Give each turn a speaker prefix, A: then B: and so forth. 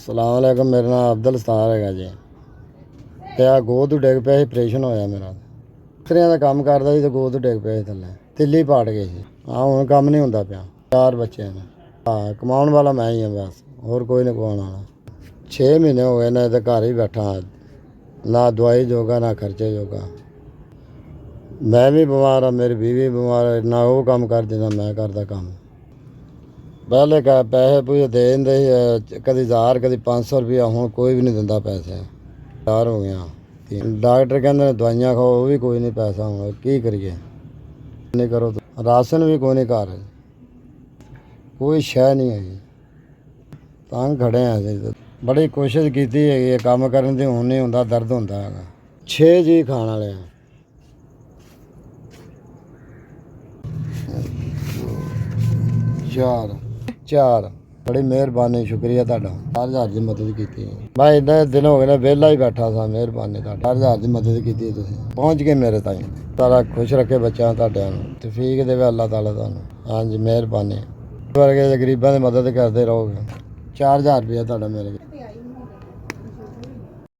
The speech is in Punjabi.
A: ਸਲਾਮ ਅਲੈਕਮ। ਮੇਰਾ ਨਾਮ ਅਬਦੁਲ ਸਤਾਰ ਹੈਗਾ ਜੀ। ਤੇ ਆ ਗੋਦ ਡਿੱਗ ਪਿਆ ਸੀ, ਆਪਰੇਸ਼ਨ ਹੋਇਆ ਮੇਰਾ। ਮਿਸਤਰੀਆਂ ਦਾ ਕੰਮ ਕਰਦਾ ਸੀ ਤੇ ਗੋਦ ਡਿੱਗ ਪਿਆ ਸੀ ਥੱਲੇ, ਤਿੱਲੀ ਪਾੜ ਗਈ ਸੀ। ਹੁਣ ਕੰਮ ਨਹੀਂ ਹੁੰਦਾ ਪਿਆ। 4 ਬੱਚੇ ਨੇ। ਕਮਾਉਣ ਵਾਲਾ ਮੈਂ ਹੀ ਹਾਂ ਬਸ, ਹੋਰ ਕੋਈ ਨਹੀਂ ਕਮਾਉਣ ਵਾਲਾ। 6 ਮਹੀਨੇ ਹੋ ਗਏ ਨੇ ਤੇ ਘਰ ਹੀ ਬੈਠਾ, ਨਾ ਦਵਾਈ ਜੋਗਾ ਨਾ ਖਰਚੇ ਜੋਗਾ। ਮੈਂ ਵੀ ਬਿਮਾਰ ਹਾਂ, ਮੇਰੀ ਬੀਵੀ ਬਿਮਾਰ ਹੈ, ਨਾ ਉਹ ਕੰਮ ਕਰਦੀ ਨਾ ਮੈਂ ਕਰਦਾ ਕੰਮ। ਪਹਿਲੇ ਪੈਸੇ ਪੂਸੇ ਦੇ ਦਿੰਦੇ ਸੀ, ਕਦੀ 1000 ਕਦੀ 500 ਰੁਪਇਆ। ਹੁਣ ਕੋਈ ਵੀ ਨਹੀਂ ਦਿੰਦਾ ਪੈਸੇ। 4 ਹੋ ਗਿਆ। ਡਾਕਟਰ ਕਹਿੰਦੇ ਨੇ ਦਵਾਈਆਂ ਖਾਓ, ਉਹ ਵੀ ਕੋਈ ਨਹੀਂ ਪੈਸਾ। ਹੁਣ ਕੀ ਕਰੀਏ? ਨਹੀਂ ਕਰੋ। ਰਾਸ਼ਨ ਵੀ ਕੋਈ ਨਹੀਂ, ਘਰ ਕੋਈ ਸ਼ੈ ਨਹੀਂ ਹੈਗੀ। ਤੰਗ ਖੜੇ ਆ ਅਸੀਂ। ਬੜੀ ਕੋਸ਼ਿਸ਼ ਕੀਤੀ ਹੈਗੀ ਹੈ ਕੰਮ ਕਰਨ ਦੀ, ਹੁਣ ਨਹੀਂ ਹੁੰਦਾ, ਦਰਦ ਹੁੰਦਾ ਹੈਗਾ। 6 ਜੀ ਖਾਣ ਵਾਲੇ ਆ। ਚਾਰ। ਬੜੀ ਮਿਹਰਬਾਨੀ, ਸ਼ੁਕਰੀਆ ਤੁਹਾਡਾ। 4000 ਦੀ ਮਦਦ ਕੀਤੀ। ਮੈਂ ਇੰਨੇ ਦਿਨ ਹੋ ਗਏ ਨੇ ਵਿਹਲਾ ਹੀ ਬੈਠਾ ਸਾਂ। ਮਿਹਰਬਾਨੀ ਤੁਹਾਡੀ, 4000 ਦੀ ਮਦਦ ਕੀਤੀ ਤੁਸੀਂ, ਪਹੁੰਚ ਗਏ ਮੇਰੇ ਤਾਈਂ। ਸਾਰਾ ਖੁਸ਼ ਰੱਖੇ ਬੱਚਿਆਂ ਤੁਹਾਡਿਆਂ ਨੂੰ, ਤੌਫੀਕ ਦੇਵੇ ਅੱਲਾਹ ਤਾਲਾ ਤੁਹਾਨੂੰ। ਹਾਂਜੀ ਮਿਹਰਬਾਨੀ। ਵਰਗੇ ਗਰੀਬਾਂ ਦੀ ਮਦਦ ਕਰਦੇ ਰਹੋਗੇ। 4000 ਰੁਪਇਆ ਤੁਹਾਡਾ ਮੇਰੇ